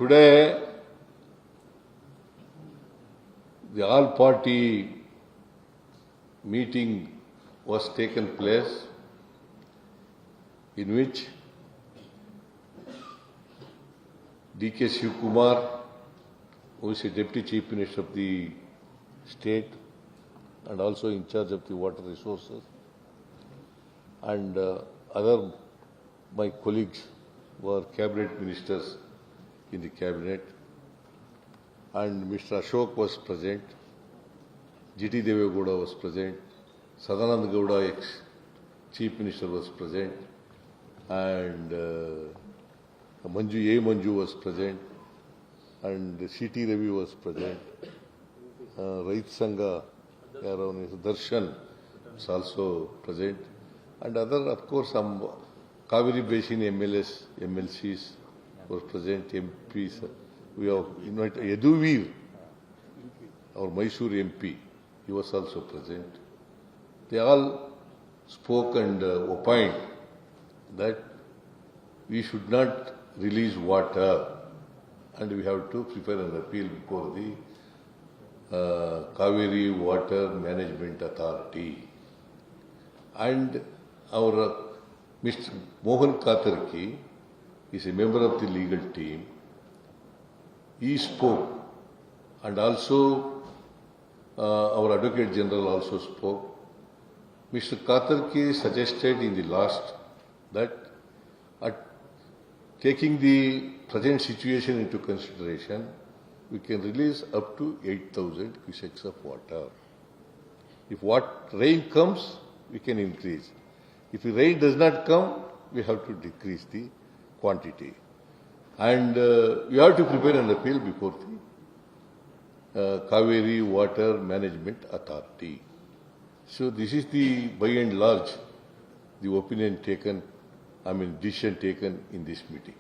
Today, the all-party meeting was taken place in which D.K. Shivkumar, who is a Deputy Chief Minister of the state and also in charge of the water resources, and other my colleagues were cabinet ministers in the cabinet, and Mr. Ashok was present, G.T. Devegowda was present, Sadananda Gowda, ex-chief minister, was present, and Manju was present, and C.T. Ravi was present, Rait Sangha, Darshan was also present, and other, of course, some Kaveri Basin MLS, MLCs were present, MPs. We have invited Yaduvir, our Mysore MP, he was also present. They all spoke and opined that we should not release water and we have to prepare an appeal before the Kaveri Water Management Authority. And our Mr. Mohan Katarki is a member of the legal team. He spoke, and also our Advocate General also spoke. Mr. Katarki suggested in the last that taking the present situation into consideration, we can release up to 8,000 cusecs of water. If rain comes, we can increase. If the rain does not come, we have to decrease the quantity. And we have to prepare an appeal before the Kaveri Water Management Authority. So this is the, by and large, the opinion taken, decision taken in this meeting.